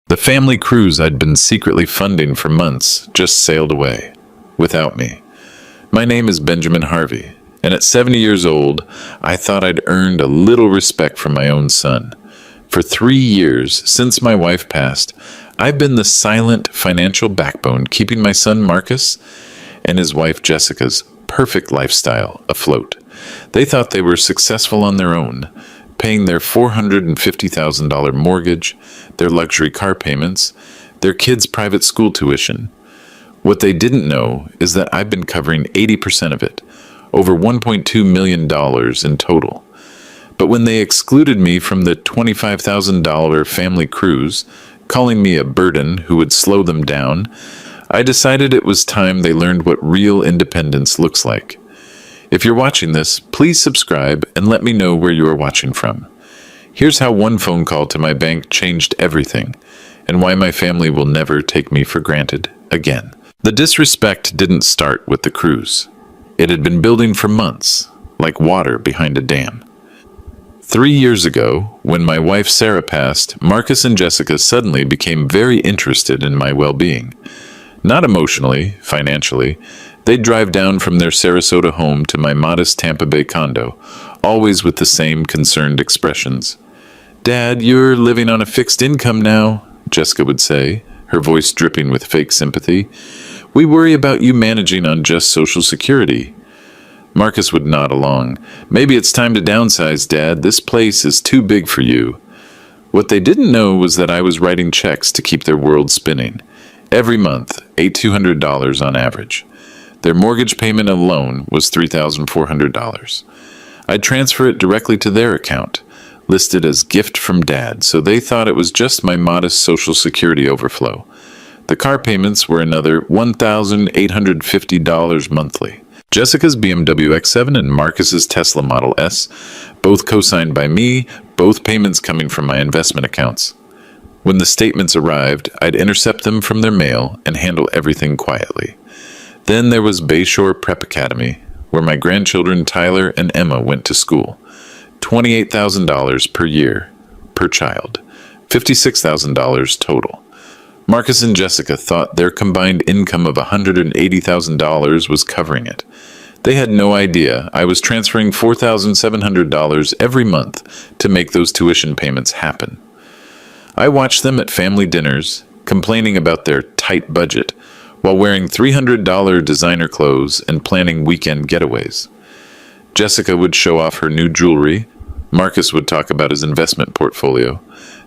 The family cruise I'd been secretly funding for months just sailed away, without me. My name is Benjamin Harvey, and at 70 years old, I thought I'd earned a little respect from my own son. For 3 years, since my wife passed, I've been the silent financial backbone keeping my son Marcus and his wife Jessica's perfect lifestyle afloat. They thought they were successful on their own, paying their $450,000 mortgage, their luxury car payments, their kids' private school tuition. What they didn't know is that I've been covering 80% of it, over $1.2 million in total. But when they excluded me from the $25,000 family cruise, calling me a burden who would slow them down, I decided it was time they learned what real independence looks like. If you're watching this, please subscribe and let me know where you are watching from. Here's how one phone call to my bank changed everything, and why my family will never take me for granted again. The disrespect didn't start with the cruise. It had been building for months, like water behind a dam. 3 years ago, when my wife Sarah passed, Marcus and Jessica suddenly became very interested in my well-being. Not emotionally, financially. They'd drive down from their Sarasota home to my modest Tampa Bay condo, always with the same concerned expressions. "Dad, you're living on a fixed income now," Jessica would say, her voice dripping with fake sympathy. "We worry about you managing on just Social Security." Marcus would nod along. "Maybe it's time to downsize, Dad. This place is too big for you." What they didn't know was that I was writing checks to keep their world spinning. Every month, $8,200 on average. Their mortgage payment alone was $3,400. I'd transfer it directly to their account, listed as gift from Dad, so they thought it was just my modest Social Security overflow. The car payments were another $1,850 monthly. Jessica's BMW X7 and Marcus's Tesla Model S, both co-signed by me, both payments coming from my investment accounts. When the statements arrived, I'd intercept them from their mail and handle everything quietly. Then there was Bayshore Prep Academy, where my grandchildren Tyler and Emma went to school. $28,000 per year, per child. $56,000 total. Marcus and Jessica thought their combined income of $180,000 was covering it. They had no idea I was transferring $4,700 every month to make those tuition payments happen. I watched them at family dinners, complaining about their tight budget, while wearing $300 designer clothes and planning weekend getaways. Jessica would show off her new jewelry. Marcus would talk about his investment portfolio.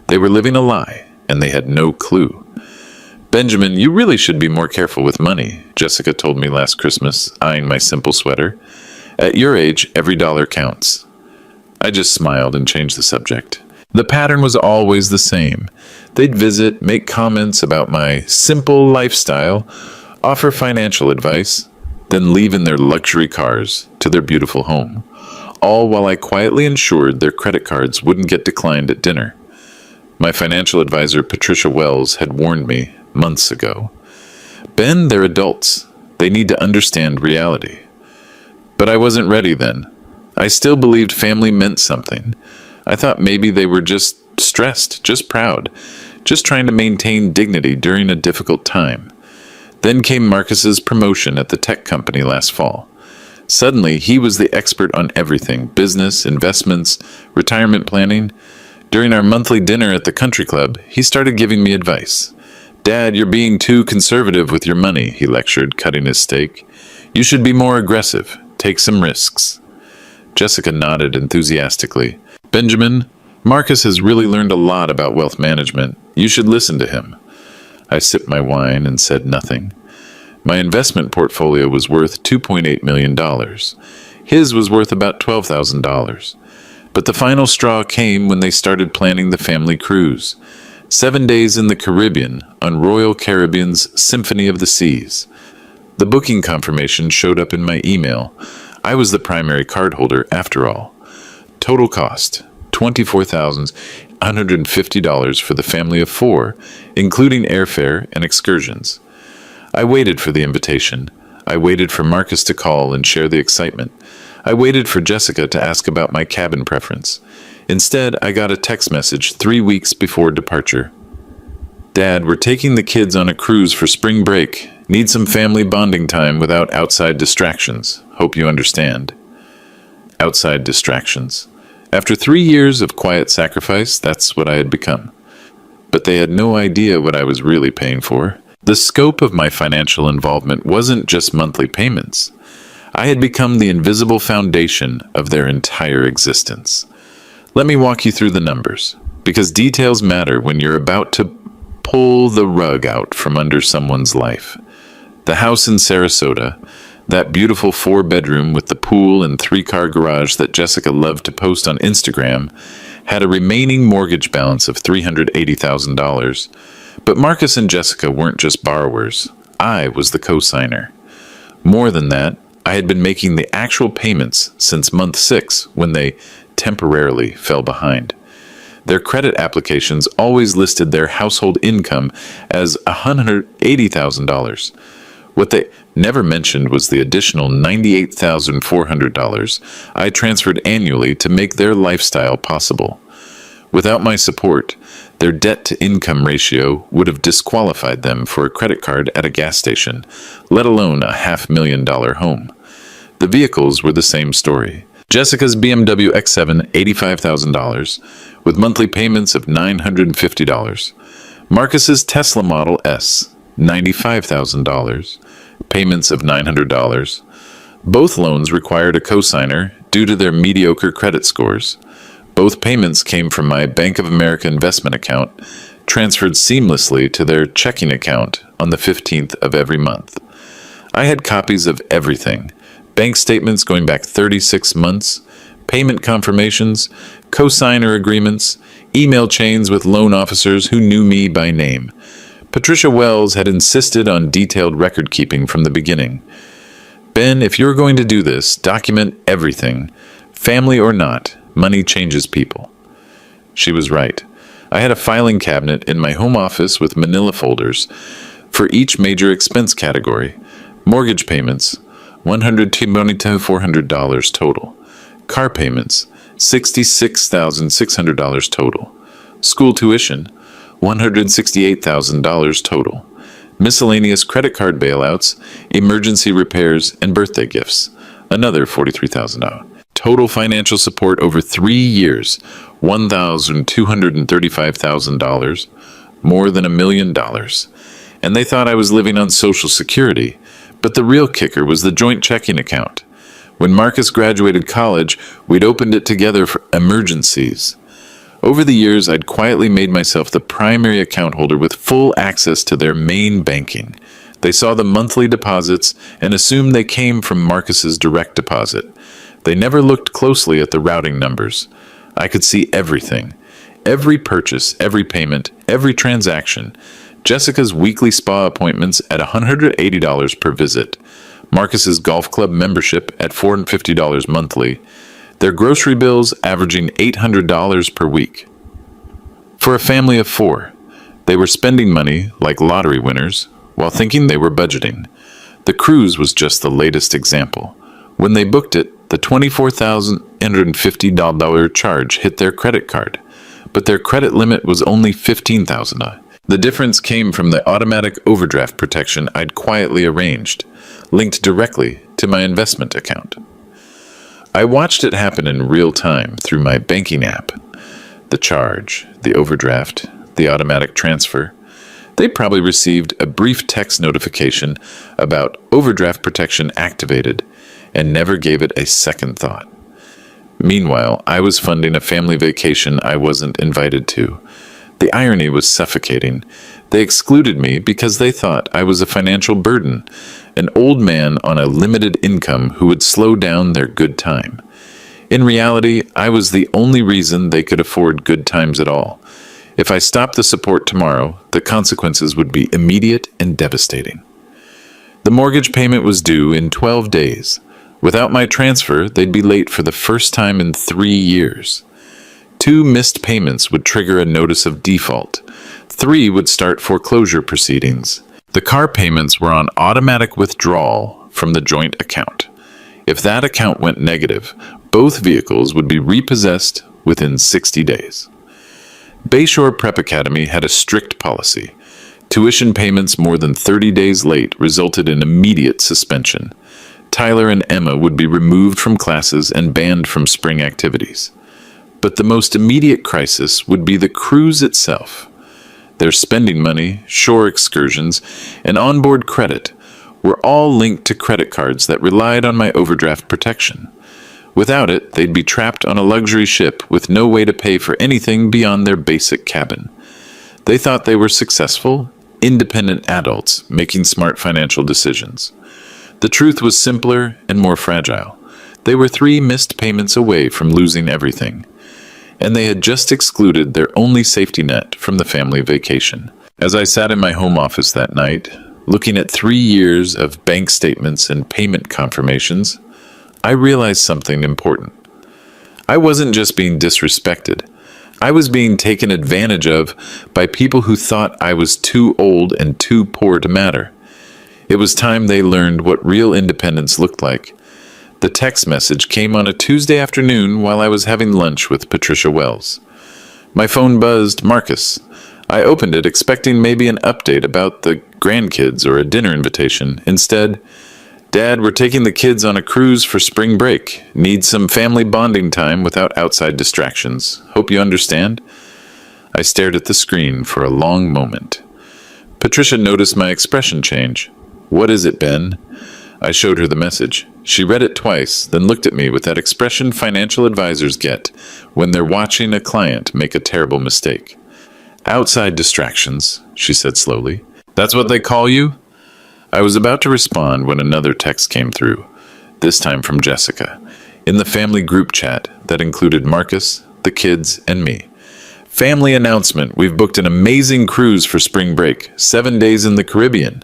They were living a lie, and they had no clue. "Benjamin, you really should be more careful with money," Jessica told me last Christmas, eyeing my simple sweater. "At your age, every dollar counts." I just smiled and changed the subject. The pattern was always the same. They'd visit, make comments about my simple lifestyle, offer financial advice, then leave in their luxury cars to their beautiful home, all while I quietly ensured their credit cards wouldn't get declined at dinner. My financial advisor, Patricia Wells, had warned me months ago. "Ben, they're adults. They need to understand reality." But I wasn't ready then. I still believed family meant something. I thought maybe they were just stressed, just proud, just trying to maintain dignity during a difficult time. Then came Marcus's promotion at the tech company last fall. Suddenly, he was the expert on everything: business, investments, retirement planning. During our monthly dinner at the country club, he started giving me advice. "Dad, you're being too conservative with your money," he lectured, cutting his steak. "You should be more aggressive. Take some risks." Jessica nodded enthusiastically. "Benjamin, Marcus has really learned a lot about wealth management. You should listen to him." I sipped my wine and said nothing. My investment portfolio was worth $2.8 million. His was worth about $12,000. But the final straw came when they started planning the family cruise. 7 days in the Caribbean on Royal Caribbean's Symphony of the Seas. The booking confirmation showed up in my email. I was the primary cardholder after all. Total cost, $24,150 for the family of 4, including airfare and excursions. I waited for the invitation. I waited for Marcus to call and share the excitement. I waited for Jessica to ask about my cabin preference. Instead, I got a text message 3 weeks before departure. Dad, we're taking the kids on a cruise for spring break. Need some family bonding time without outside distractions. Hope you understand. Outside distractions. After 3 years of quiet sacrifice, that's what I had become. But they had no idea what I was really paying for. The scope of my financial involvement wasn't just monthly payments. I had become the invisible foundation of their entire existence. Let me walk you through the numbers, because details matter when you're about to pull the rug out from under someone's life. The house in Sarasota, that beautiful 4-bedroom with the pool and 3-car garage that Jessica loved to post on Instagram, had a remaining mortgage balance of $380,000. But Marcus and Jessica weren't just borrowers. I was the co-signer. More than that, I had been making the actual payments since month 6 when they temporarily fell behind. Their credit applications always listed their household income as $180,000. What they never mentioned was the additional $98,400 I transferred annually to make their lifestyle possible. Without my support, their debt-to-income ratio would have disqualified them for a credit card at a gas station, let alone a $500,000 home. The vehicles were the same story. Jessica's BMW X7, $85,000, with monthly payments of $950. Marcus's Tesla Model S, $95,000, payments of $900. Both loans required a cosigner due to their mediocre credit scores. Both payments came from my Bank of America investment account, transferred seamlessly to their checking account on the 15th of every month. I had copies of everything: bank statements going back 36 months, payment confirmations, cosigner agreements, email chains with loan officers who knew me by name. Patricia Wells had insisted on detailed record keeping from the beginning. Ben, if you're going to do this, document everything. Family or not, money changes people. She was right. I had a filing cabinet in my home office with manila folders for each major expense category. Mortgage payments, $124,400 total. Car payments, $66,600 total. School tuition, $168,000 total. Miscellaneous credit card bailouts, emergency repairs, and birthday gifts, another $43,000. Total financial support over 3 years, $1,235,000, more than $1 million. And they thought I was living on Social Security. But the real kicker was the joint checking account. When Marcus graduated college, we'd opened it together for emergencies. Over the years, I'd quietly made myself the primary account holder with full access to their main banking. They saw the monthly deposits and assumed they came from Marcus's direct deposit. They never looked closely at the routing numbers. I could see everything. Every purchase, every payment, every transaction. Jessica's weekly spa appointments at $180 per visit. Marcus's golf club membership at $450 monthly. Their grocery bills averaging $800 per week. For a family of 4, they were spending money like lottery winners while thinking they were budgeting. The cruise was just the latest example. When they booked it, the $24,850 charge hit their credit card, but their credit limit was only $15,000. The difference came from the automatic overdraft protection I'd quietly arranged, linked directly to my investment account. I watched it happen in real time through my banking app. The charge, the overdraft, the automatic transfer. They probably received a brief text notification about overdraft protection activated and never gave it a second thought. Meanwhile, I was funding a family vacation I wasn't invited to. The irony was suffocating. They excluded me because they thought I was a financial burden, an old man on a limited income who would slow down their good time. In reality, I was the only reason they could afford good times at all. If I stopped the support tomorrow, the consequences would be immediate and devastating. The mortgage payment was due in 12 days. Without my transfer, they'd be late for the first time in 3 years. 2 missed payments would trigger a notice of default. 3 would start foreclosure proceedings. The car payments were on automatic withdrawal from the joint account. If that account went negative, both vehicles would be repossessed within 60 days. Bayshore Prep Academy had a strict policy. Tuition payments more than 30 days late resulted in immediate suspension. Tyler and Emma would be removed from classes and banned from spring activities. But the most immediate crisis would be the cruise itself. Their spending money, shore excursions, and onboard credit were all linked to credit cards that relied on my overdraft protection. Without it, they'd be trapped on a luxury ship with no way to pay for anything beyond their basic cabin. They thought they were successful, independent adults making smart financial decisions. The truth was simpler and more fragile. They were 3 missed payments away from losing everything, and they had just excluded their only safety net from the family vacation. As I sat in my home office that night, looking at 3 years of bank statements and payment confirmations, I realized something important. I wasn't just being disrespected. I was being taken advantage of by people who thought I was too old and too poor to matter. It was time they learned what real independence looked like. The text message came on a Tuesday afternoon while I was having lunch with Patricia Wells. My phone buzzed, Marcus. I opened it expecting maybe an update about the grandkids or a dinner invitation. Instead, Dad, we're taking the kids on a cruise for spring break. Need some family bonding time without outside distractions. Hope you understand. I stared at the screen for a long moment. Patricia noticed my expression change. What is it, Ben? I showed her the message. She read it twice, then looked at me with that expression financial advisors get when they're watching a client make a terrible mistake. Outside distractions, she said slowly. That's what they call you? I was about to respond when another text came through, this time from Jessica, in the family group chat that included Marcus, the kids, and me. Family announcement, we've booked an amazing cruise for spring break, 7 days in the Caribbean.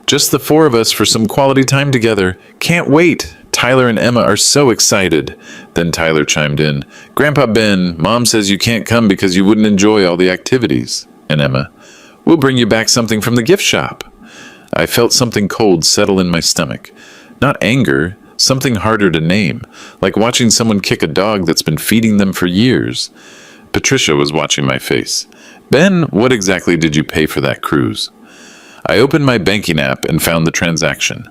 Just the 4 of us for some quality time together. Can't wait. Tyler and Emma are so excited. Then Tyler chimed in. Grandpa Ben, Mom says you can't come because you wouldn't enjoy all the activities. And Emma, we'll bring you back something from the gift shop. I felt something cold settle in my stomach. Not anger, something harder to name, like watching someone kick a dog that's been feeding them for years. Patricia was watching my face. Ben, what exactly did you pay for that cruise? I opened my banking app and found the transaction.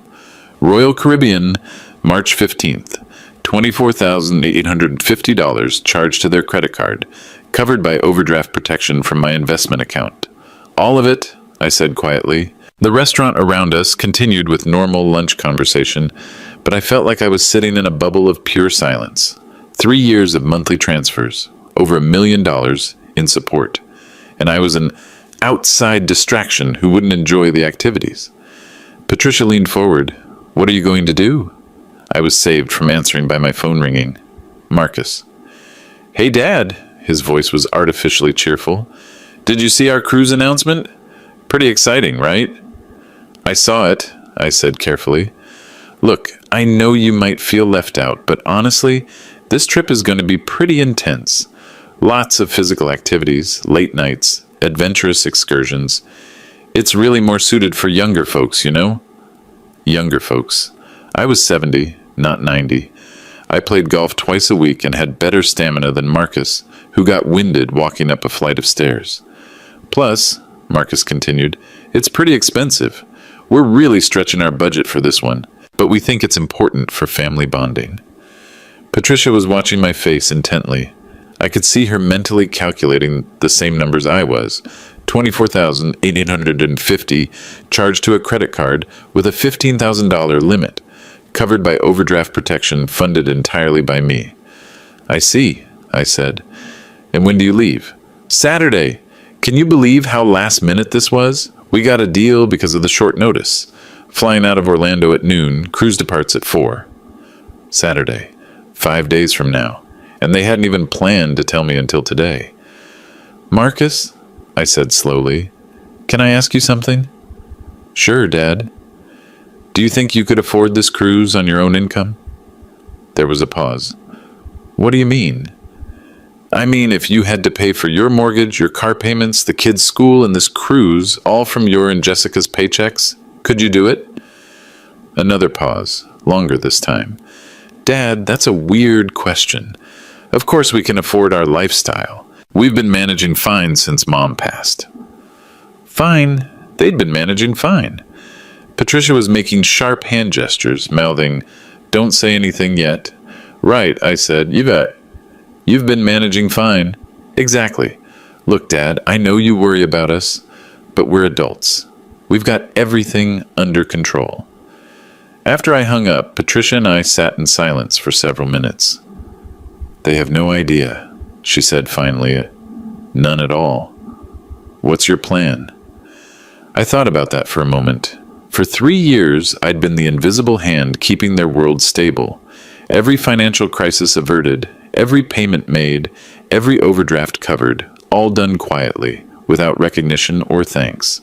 Royal Caribbean, March 15th, $24,850 charged to their credit card, covered by overdraft protection from my investment account. All of it, I said quietly. The restaurant around us continued with normal lunch conversation, but I felt like I was sitting in a bubble of pure silence. 3 years of monthly transfers, over $1 million in support, and I was an outside distraction who wouldn't enjoy the activities. Patricia leaned forward. What are you going to do? I was saved from answering by my phone ringing. Marcus. Hey, Dad. His voice was artificially cheerful. Did you see our cruise announcement? Pretty exciting, right? I saw it, I said carefully. Look, I know you might feel left out, but honestly, this trip is going to be pretty intense. Lots of physical activities, late nights, adventurous excursions. It's really more suited for younger folks, you know? Younger folks. I was 70, not 90. I played golf twice a week and had better stamina than Marcus, who got winded walking up a flight of stairs. Plus, Marcus continued, it's pretty expensive. We're really stretching our budget for this one, but we think it's important for family bonding. Patricia was watching my face intently. I could see her mentally calculating the same numbers I was. $24,850 charged to a credit card with a $15,000 limit, covered by overdraft protection funded entirely by me. I see, I said. And when do you leave? Saturday. Can you believe how last minute this was? We got a deal because of the short notice. Flying out of Orlando at noon, cruise departs at 4. Saturday, 5 days from now. And they hadn't even planned to tell me until today. Marcus, I said slowly, can I ask you something? Sure, Dad. Do you think you could afford this cruise on your own income? There was a pause. What do you mean? I mean, if you had to pay for your mortgage, your car payments, the kids' school, and this cruise, all from your and Jessica's paychecks, could you do it? Another pause, longer this time. Dad, that's a weird question. Of course we can afford our lifestyle. We've been managing fine since Mom passed. Fine, They'd been managing fine. Patricia was making sharp hand gestures, mouthing, "Don't say anything yet." "Right," I said. You've been managing fine." "Exactly. Look, Dad, I know you worry about us, but we're adults. We've got everything under control." After I hung up, Patricia and I sat in silence for several minutes. "They have no idea," she said finally. "None at all. What's your plan?" I thought about that for a moment. For 3 years, I'd been the invisible hand keeping their world stable. Every financial crisis averted, every payment made, every overdraft covered, all done quietly, without recognition or thanks.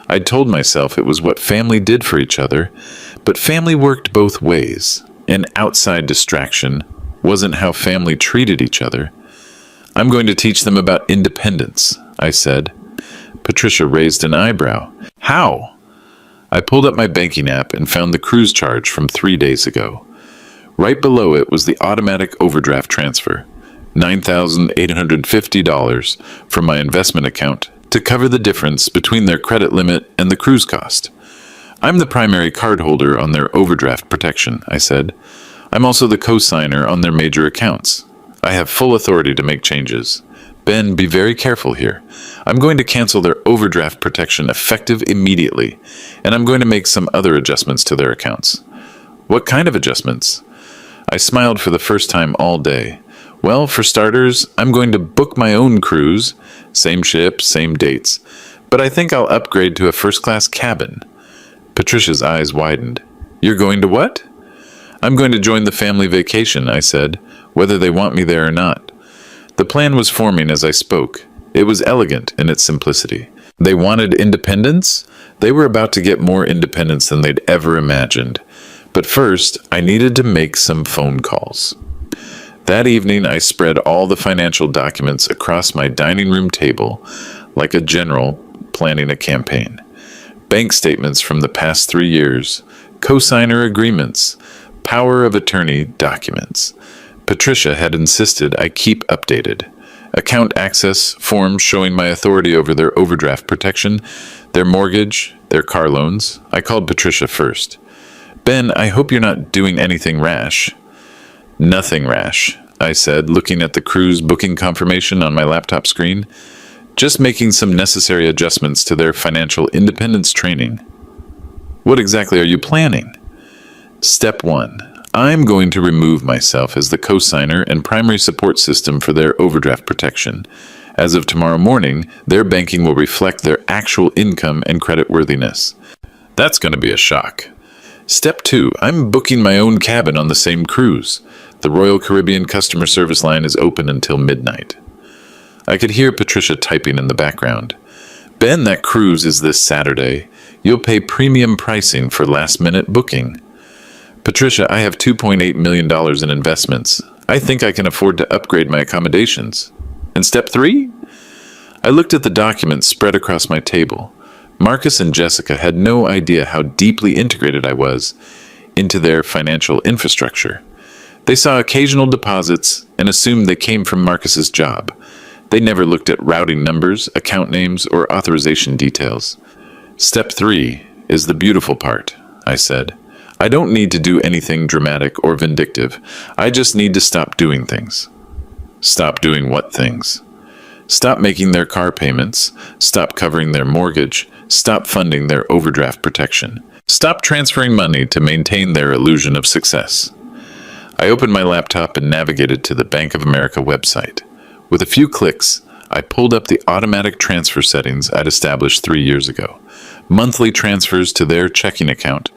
I'd told myself it was what family did for each other, but family worked both ways. An outside distraction wasn't how family treated each other. "I'm going to teach them about independence," I said. Patricia raised an eyebrow. "How?" I pulled up my banking app and found the cruise charge from 3 days ago. Right below it was the automatic overdraft transfer, $9,850 from my investment account to cover the difference between their credit limit and the cruise cost. "I'm the primary cardholder on their overdraft protection," I said. "I'm also the co-signer on their major accounts. I have full authority to make changes. Ben, be very careful here. I'm going to cancel their overdraft protection effective immediately, and I'm going to make some other adjustments to their accounts." "What kind of adjustments?" I smiled for the first time all day. "Well, for starters, I'm going to book my own cruise. Same ship, same dates. But I think I'll upgrade to a first-class cabin." Patricia's eyes widened. "You're going to what?" "I'm going to join the family vacation," I said, "whether they want me there or not." The plan was forming as I spoke. It was elegant in its simplicity. They wanted independence? They were about to get more independence than they'd ever imagined. But first, I needed to make some phone calls. That evening, I spread all the financial documents across my dining room table like a general planning a campaign. Bank statements from the past 3 years, co-signer agreements, power of attorney documents. Patricia had insisted I keep updated. Account access forms showing my authority over their overdraft protection, their mortgage, their car loans. I called Patricia first. "Ben, I hope you're not doing anything rash." "Nothing rash," I said, looking at the cruise booking confirmation on my laptop screen. "Just making some necessary adjustments to their financial independence training." "What exactly are you planning?" Step 1. I'm going to remove myself as the co-signer and primary support system for their overdraft protection. As of tomorrow morning, their banking will reflect their actual income and creditworthiness. That's going to be a shock. Step 2. I'm booking my own cabin on the same cruise. The Royal Caribbean customer service line is open until midnight. I could hear Patricia typing in the background. "Ben, that cruise is this Saturday. You'll pay premium pricing for last-minute booking." "Patricia, I have $2.8 million in investments. I think I can afford to upgrade my accommodations." "And step 3? I looked at the documents spread across my table. Marcus and Jessica had no idea how deeply integrated I was into their financial infrastructure. They saw occasional deposits and assumed they came from Marcus's job. They never looked at routing numbers, account names, or authorization details. "Step 3 is the beautiful part," I said. "I don't need to do anything dramatic or vindictive. I just need to stop doing things." "Stop doing what things?" "Stop making their car payments. Stop covering their mortgage. Stop funding their overdraft protection. Stop transferring money to maintain their illusion of success." I opened my laptop and navigated to the Bank of America website. With a few clicks, I pulled up the automatic transfer settings I'd established 3 years ago. Monthly transfers to their checking account,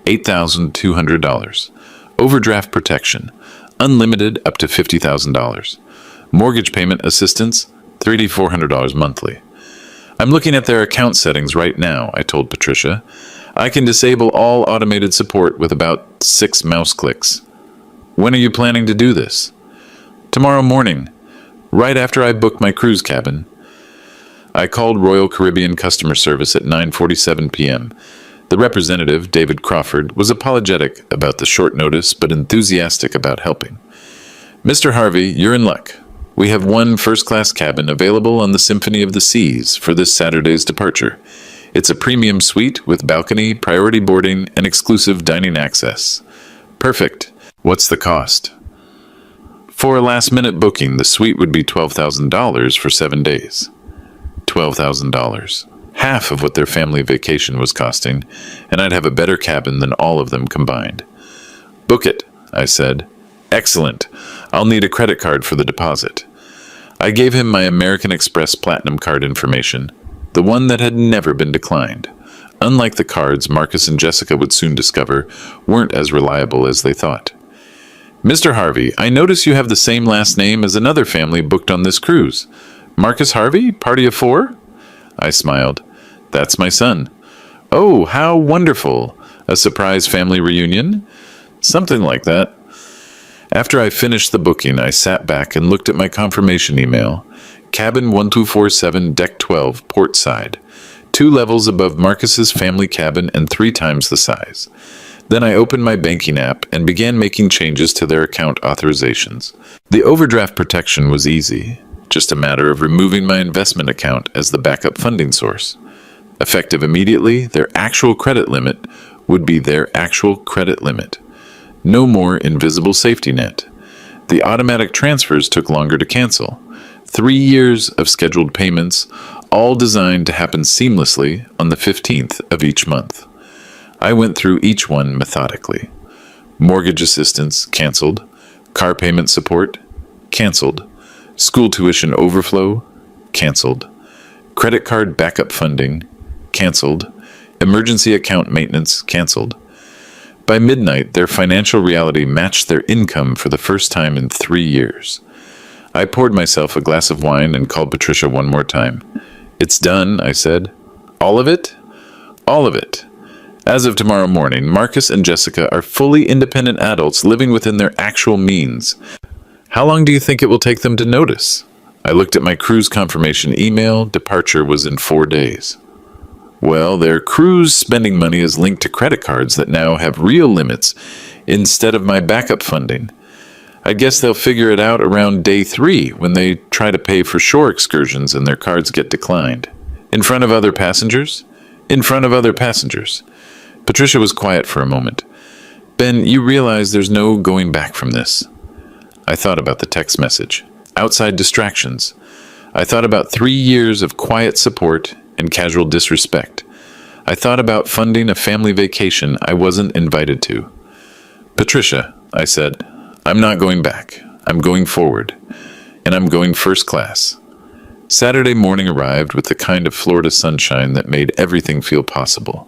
$8,200. Overdraft protection, unlimited up to $50,000. Mortgage payment assistance, $3,400 monthly. "I'm looking at their account settings right now," I told Patricia. "I can disable all automated support with about 6 mouse clicks." "When are you planning to do this?" "Tomorrow morning, right after I book my cruise cabin." I called Royal Caribbean customer service at 9:47 p.m. The representative, David Crawford, was apologetic about the short notice but enthusiastic about helping. "Mr. Harvey, you're in luck. We have one first-class cabin available on the Symphony of the Seas for this Saturday's departure. It's a premium suite with balcony, priority boarding, and exclusive dining access. Perfect. What's the cost? For a last-minute booking, the suite would be $12,000 for 7 days. $12,000. Half of what their family vacation was costing, and I'd have a better cabin than all of them combined. Book it, I said. Excellent. I'll need a credit card for the deposit. I gave him my American Express Platinum card information, the one that had never been declined. Unlike the cards Marcus and Jessica would soon discover weren't as reliable as they thought. Mr. Harvey, I notice you have the same last name as another family booked on this cruise. Marcus Harvey, party of 4? I smiled. That's my son. Oh, how wonderful. A surprise family reunion? Something like that. After I finished the booking, I sat back and looked at my confirmation email. Cabin 1247, Deck 12, port side. 2 levels above Marcus's family cabin and 3 times the size. Then I opened my banking app and began making changes to their account authorizations. The overdraft protection was easy, just a matter of removing my investment account as the backup funding source. Effective immediately, their actual credit limit would be their actual credit limit. No more invisible safety net. The automatic transfers took longer to cancel. 3 years of scheduled payments, all designed to happen seamlessly on the 15th of each month. I went through each one methodically. Mortgage assistance, canceled. Car payment support, canceled. School tuition overflow, canceled. Credit card backup funding, canceled. Emergency account maintenance, canceled. By midnight, their financial reality matched their income for the first time in 3 years. I poured myself a glass of wine and called Patricia one more time. It's done, I said. All of it? All of it. As of tomorrow morning, Marcus and Jessica are fully independent adults living within their actual means. How long do you think it will take them to notice? I looked at my cruise confirmation email. Departure was in 4 days. Well, their cruise spending money is linked to credit cards that now have real limits instead of my backup funding. I guess they'll figure it out around day 3 when they try to pay for shore excursions and their cards get declined. In front of other passengers? In front of other passengers. Patricia was quiet for a moment. Ben, you realize there's no going back from this. I thought about the text message. Outside distractions. I thought about 3 years of quiet support and casual disrespect. I thought about funding a family vacation I wasn't invited to. Patricia, I said, I'm not going back. I'm going forward. And I'm going first class. Saturday morning arrived with the kind of Florida sunshine that made everything feel possible.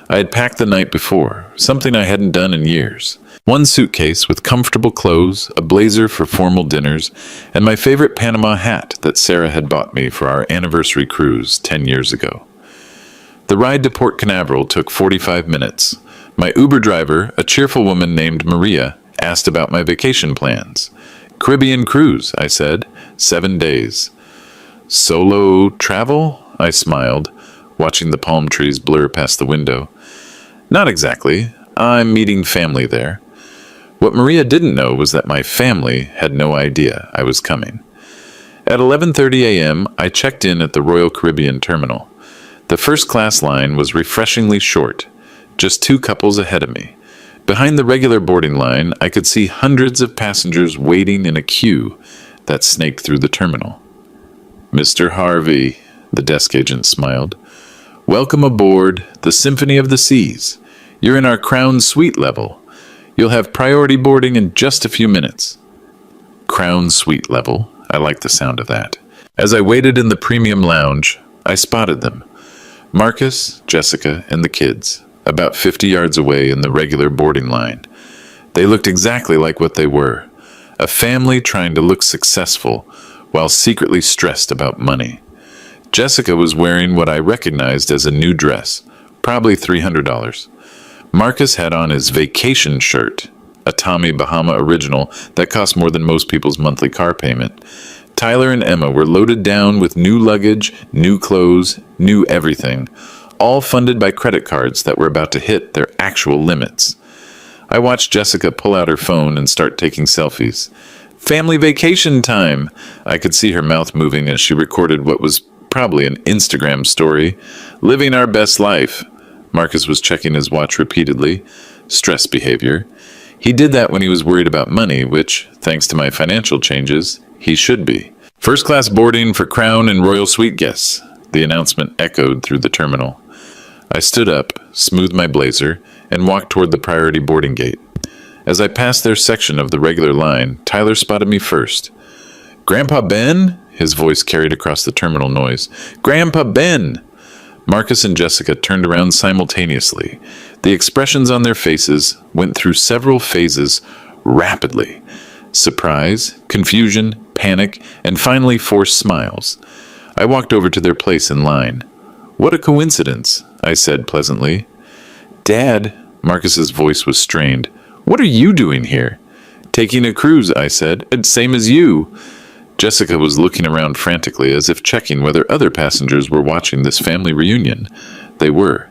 I had packed the night before, something I hadn't done in years. 1 suitcase with comfortable clothes, a blazer for formal dinners, and my favorite Panama hat that Sarah had bought me for our anniversary cruise 10 years ago. The ride to Port Canaveral took 45 minutes. My Uber driver, a cheerful woman named Maria, asked about my vacation plans. Caribbean cruise, I said. 7 days. Solo travel? I smiled, watching the palm trees blur past the window. Not exactly. I'm meeting family there. What Maria didn't know was that my family had no idea I was coming. At 11:30 a.m., I checked in at the Royal Caribbean Terminal. The first class line was refreshingly short, just 2 couples ahead of me. Behind the regular boarding line, I could see hundreds of passengers waiting in a queue that snaked through the terminal. Mr. Harvey, the desk agent smiled. Welcome aboard the Symphony of the Seas. You're in our Crown Suite level. You'll have priority boarding in just a few minutes. Crown Suite level. I like the sound of that. As I waited in the premium lounge, I spotted them. Marcus, Jessica, and the kids, about 50 yards away in the regular boarding line. They looked exactly like what they were. A family trying to look successful while secretly stressed about money. Jessica was wearing what I recognized as a new dress, probably $300. Marcus had on his vacation shirt, a Tommy Bahama original that cost more than most people's monthly car payment. Tyler and Emma were loaded down with new luggage, new clothes, new everything, all funded by credit cards that were about to hit their actual limits. I watched Jessica pull out her phone and start taking selfies. Family vacation time! I could see her mouth moving as she recorded what was Probably an Instagram story. Living our best life. Marcus was checking his watch repeatedly. Stress behavior. He did that when he was worried about money, which, thanks to my financial changes, he should be. First-class boarding for Crown and Royal Suite guests. The announcement echoed through the terminal. I stood up, smoothed my blazer, and walked toward the priority boarding gate. As I passed their section of the regular line, Tyler spotted me first. "Grandpa Ben?" His voice carried across the terminal noise. "Grandpa Ben!" Marcus and Jessica turned around simultaneously. The expressions on their faces went through several phases rapidly. Surprise, confusion, panic, and finally forced smiles. I walked over to their place in line. "What a coincidence," I said pleasantly. "Dad," Marcus's voice was strained. "What are you doing here?" "Taking a cruise," I said. "Same as you." Jessica was looking around frantically as if checking whether other passengers were watching this family reunion. They were.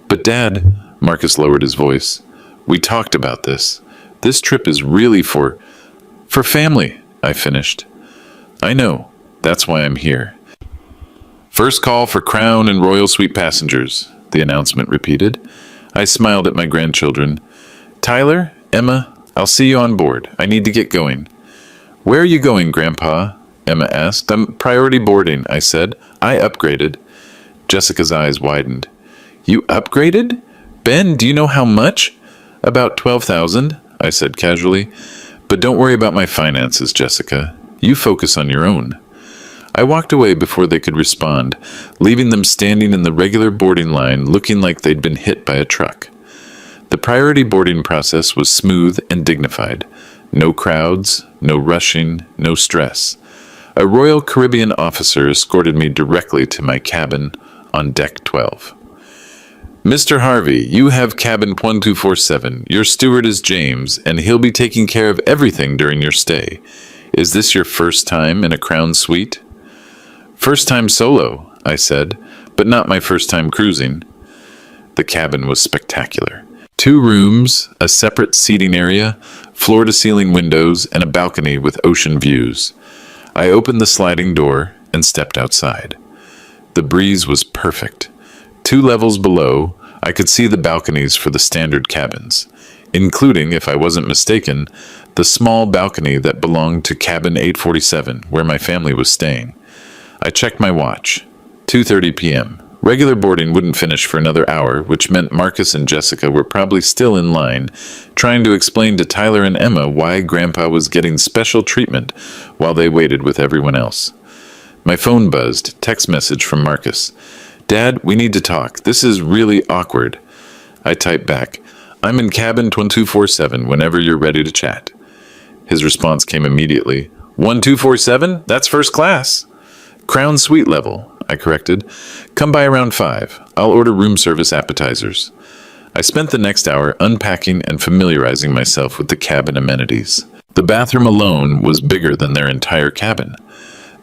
"But Dad," Marcus lowered his voice, "we talked about this. This trip is really for family," I finished. "I know. That's why I'm here." "First call for Crown and Royal Suite passengers," the announcement repeated. I smiled at my grandchildren. "Tyler, Emma, I'll see you on board. I need to get going." "Where are you going, Grandpa?" Emma asked. "I'm priority boarding," I said. "I upgraded." Jessica's eyes widened. "You upgraded? Ben, do you know how much?" "About 12,000, I said casually. "But don't worry about my finances, Jessica. You focus on your own." I walked away before they could respond, leaving them standing in the regular boarding line looking like they'd been hit by a truck. The priority boarding process was smooth and dignified. No crowds, no rushing, no stress. A Royal Caribbean officer escorted me directly to my cabin on Deck 12. "Mr. Harvey, you have cabin 1247. Your steward is James, and he'll be taking care of everything during your stay. Is this your first time in a Crown suite?" "First time solo," I said, "but not my first time cruising." The cabin was spectacular. 2 rooms, a separate seating area, floor-to-ceiling windows, and a balcony with ocean views. I opened the sliding door and stepped outside. The breeze was perfect. 2 levels below, I could see the balconies for the standard cabins, including, if I wasn't mistaken, the small balcony that belonged to cabin 847, where my family was staying. I checked my watch. 2:30 p.m. Regular boarding wouldn't finish for another hour, which meant Marcus and Jessica were probably still in line, trying to explain to Tyler and Emma why Grandpa was getting special treatment while they waited with everyone else. My phone buzzed, text message from Marcus. "Dad, we need to talk. This is really awkward." I typed back, "I'm in cabin 1247 whenever you're ready to chat." His response came immediately. 1247? That's first class. "Crown suite level," I corrected. "Come by around 5. I'll order room service appetizers." I spent the next hour unpacking and familiarizing myself with the cabin amenities. The bathroom alone was bigger than their entire cabin.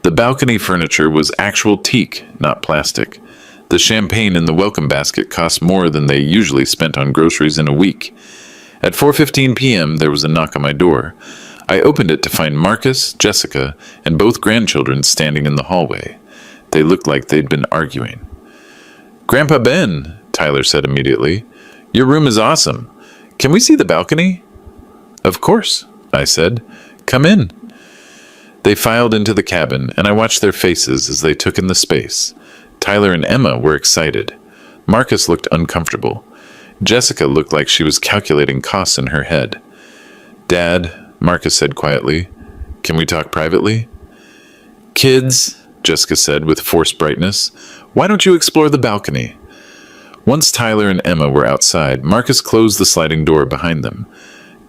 The balcony furniture was actual teak, not plastic. The champagne in the welcome basket cost more than they usually spent on groceries in a week. At 4:15 p.m., there was a knock on my door. I opened it to find Marcus, Jessica, and both grandchildren standing in the hallway. They looked like they'd been arguing. "Grandpa Ben," Tyler said immediately, "your room is awesome. Can we see the balcony?" "Of course," I said. "Come in." They filed into the cabin, and I watched their faces as they took in the space. Tyler and Emma were excited. Marcus looked uncomfortable. Jessica looked like she was calculating costs in her head. "Dad," Marcus said quietly, "can we talk privately?" "Kids," Jessica said with forced brightness, "why don't you explore the balcony?" Once Tyler and Emma were outside, Marcus closed the sliding door behind them.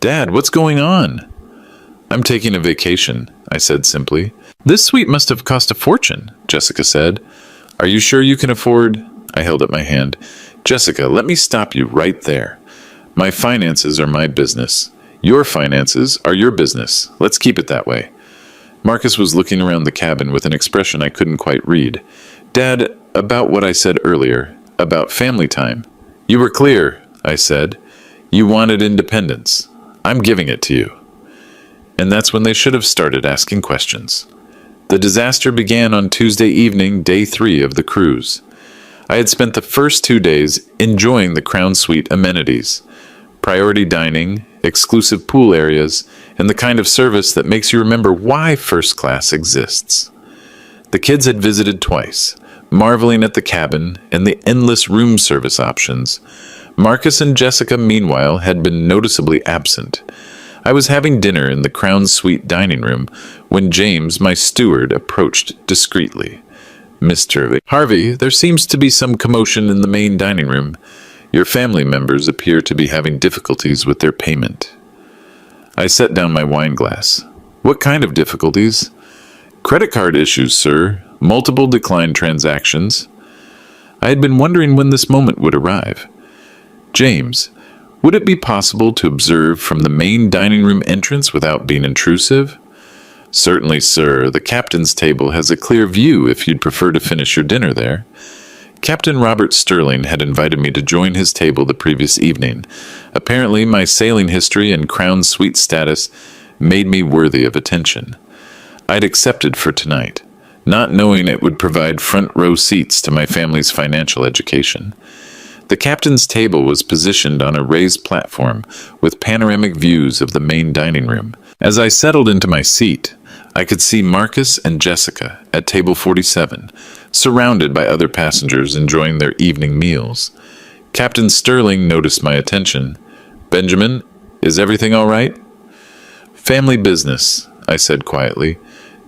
"Dad, what's going on?" "I'm taking a vacation," I said simply. "This suite must have cost a fortune," Jessica said. "Are you sure you can afford—" I held up my hand. "Jessica, let me stop you right there. My finances are my business. Your finances are your business. Let's keep it that way." Marcus was looking around the cabin with an expression I couldn't quite read. "Dad, about what I said earlier, about family time." "You were clear," I said. "You wanted independence. I'm giving it to you." And that's when they should have started asking questions. The disaster began on Tuesday evening, day 3 of the cruise. I had spent the first 2 days enjoying the Crown Suite amenities, priority dining, exclusive pool areas, and the kind of service that makes you remember why first class exists. The kids had visited twice, marveling at the cabin and the endless room service options. Marcus and Jessica, meanwhile, had been noticeably absent. I was having dinner in the Crown Suite dining room when James, my steward, approached discreetly. Mr. Harvey, there seems to be some commotion in the main dining room. Your family members appear to be having difficulties with their payment. I set down my wine glass. What kind of difficulties? Credit card issues, sir. Multiple declined transactions. I had been wondering when this moment would arrive. James, would it be possible to observe from the main dining room entrance without being intrusive? Certainly, sir. The captain's table has a clear view if you'd prefer to finish your dinner there. Captain Robert Sterling had invited me to join his table the previous evening. Apparently, my sailing history and Crown Suite status made me worthy of attention. I'd accepted for tonight, not knowing it would provide front row seats to my family's financial education. The captain's table was positioned on a raised platform with panoramic views of the main dining room. As I settled into my seat, I could see Marcus and Jessica at table 47, surrounded by other passengers enjoying their evening meals. Captain Sterling noticed my attention. Benjamin, is everything all right? Family business, I said quietly,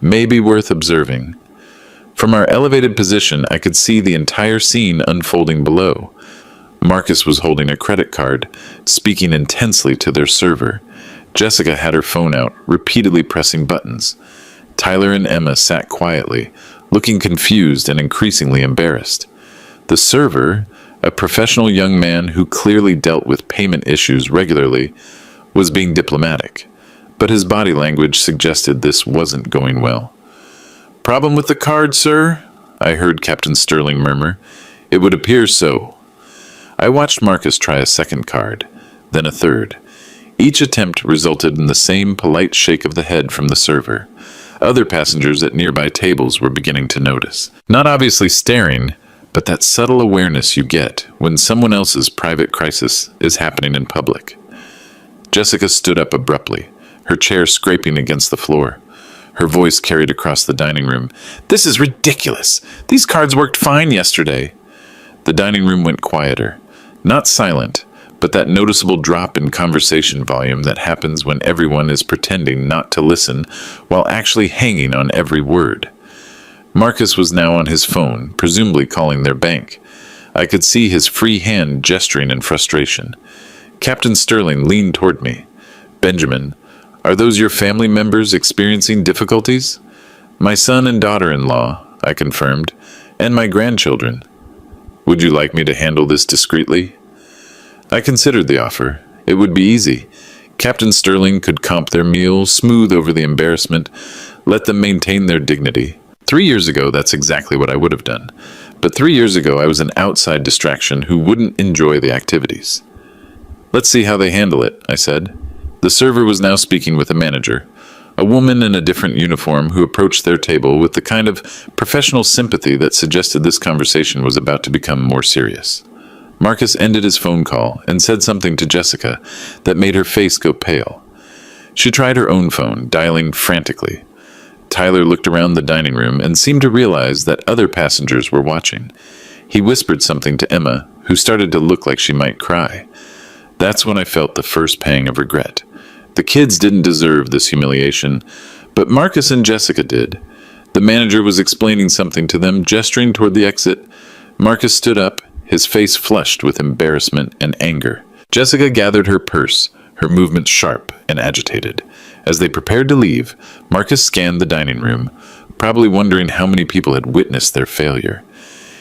may be worth observing. From our elevated position, I could see the entire scene unfolding below. Marcus was holding a credit card, speaking intensely to their server. Jessica had her phone out, repeatedly pressing buttons. Tyler and Emma sat quietly, looking confused and increasingly embarrassed. The server, a professional young man who clearly dealt with payment issues regularly, was being diplomatic, but his body language suggested this wasn't going well. "Problem with the card, sir?" I heard Captain Sterling murmur. "It would appear so." I watched Marcus try a second card, then a third. Each attempt resulted in the same polite shake of the head from the server. Other passengers at nearby tables were beginning to notice. Not obviously staring, but that subtle awareness you get when someone else's private crisis is happening in public. Jessica stood up abruptly, her chair scraping against the floor. Her voice carried across the dining room. "This is ridiculous! These cards worked fine yesterday." The dining room went quieter. Not silent, but that noticeable drop in conversation volume that happens when everyone is pretending not to listen while actually hanging on every word. Marcus was now on his phone, presumably calling their bank. I could see his free hand gesturing in frustration. Captain Sterling leaned toward me. "Benjamin, are those your family members experiencing difficulties?" "My son and daughter-in-law," I confirmed, "and my grandchildren." "Would you like me to handle this discreetly?" I considered the offer. It would be easy. Captain Sterling could comp their meal, smooth over the embarrassment, let them maintain their dignity. 3 years ago, that's exactly what I would have done. But 3 years ago, I was an outside distraction who wouldn't enjoy the activities. "Let's see how they handle it," I said. The server was now speaking with a manager, a woman in a different uniform who approached their table with the kind of professional sympathy that suggested this conversation was about to become more serious. Marcus ended his phone call and said something to Jessica that made her face go pale. She tried her own phone, dialing frantically. Tyler looked around the dining room and seemed to realize that other passengers were watching. He whispered something to Emma, who started to look like she might cry. That's when I felt the first pang of regret. The kids didn't deserve this humiliation, but Marcus and Jessica did. The manager was explaining something to them, gesturing toward the exit. Marcus stood up, his face flushed with embarrassment and anger. Jessica gathered her purse, her movements sharp and agitated. As they prepared to leave, Marcus scanned the dining room, probably wondering how many people had witnessed their failure.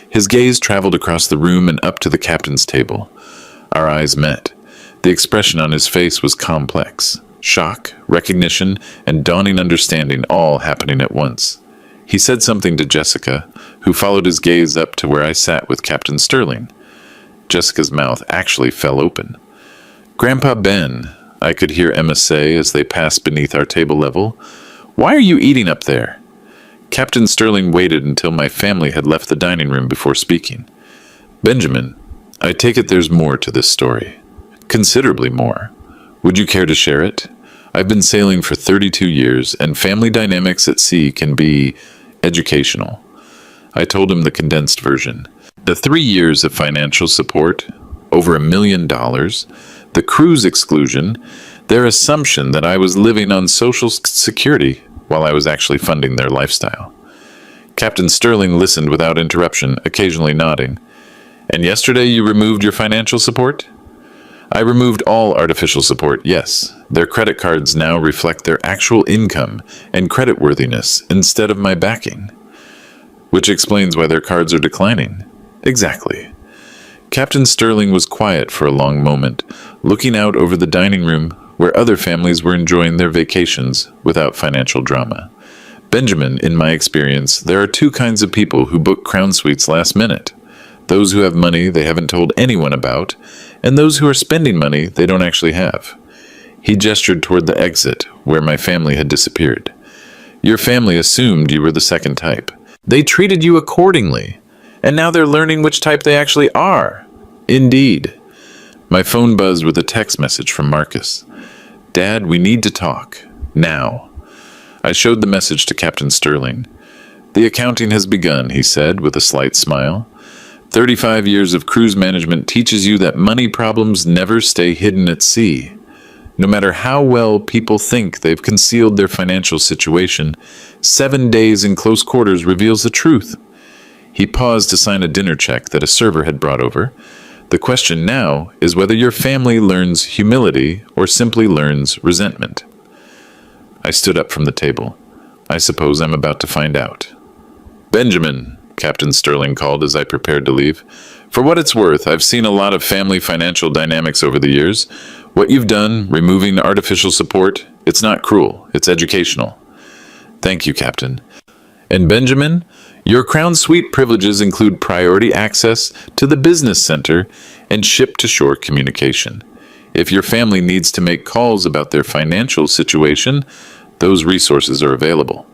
His gaze traveled across the room and up to the captain's table. Our eyes met. The expression on his face was complex. Shock, recognition, and dawning understanding all happening at once. He said something to Jessica, who followed his gaze up to where I sat with Captain Sterling. Jessica's mouth actually fell open. "Grandpa Ben," I could hear Emma say as they passed beneath our table level, "why are you eating up there?" Captain Sterling waited until my family had left the dining room before speaking. Benjamin, I take it there's more to this story. Considerably more. Would you care to share it? I've been sailing for 32 years, and family dynamics at sea can be educational. I told him the condensed version. The 3 years of financial support, over $1 million, the cruise exclusion, their assumption that I was living on Social Security while I was actually funding their lifestyle. Captain Sterling listened without interruption, occasionally nodding. And yesterday you removed your financial support? I removed all artificial support, yes. Their credit cards now reflect their actual income and creditworthiness instead of my backing. Which explains why their cards are declining. Exactly. Captain Sterling was quiet for a long moment, looking out over the dining room where other families were enjoying their vacations without financial drama. Benjamin, in my experience, there are 2 kinds of people who book crown suites last minute. Those who have money they haven't told anyone about, and those who are spending money they don't actually have. He gestured toward the exit, where my family had disappeared. Your family assumed you were the second type. They treated you accordingly, and now they're learning which type they actually are. Indeed. My phone buzzed with a text message from Marcus. Dad, we need to talk. Now. I showed the message to Captain Sterling. The accounting has begun, he said, with a slight smile. 35 years of cruise management teaches you that money problems never stay hidden at sea. No matter how well people think they've concealed their financial situation, 7 days in close quarters reveals the truth. He paused to sign a dinner check that a server had brought over. The question now is whether your family learns humility or simply learns resentment. I stood up from the table. I suppose I'm about to find out. Benjamin, Captain Sterling called as I prepared to leave. For what it's worth, I've seen a lot of family financial dynamics over the years. What you've done, removing artificial support, it's not cruel, it's educational. Thank you, Captain. And Benjamin, your Crown Suite privileges include priority access to the business center and ship-to-shore communication. If your family needs to make calls about their financial situation, those resources are available.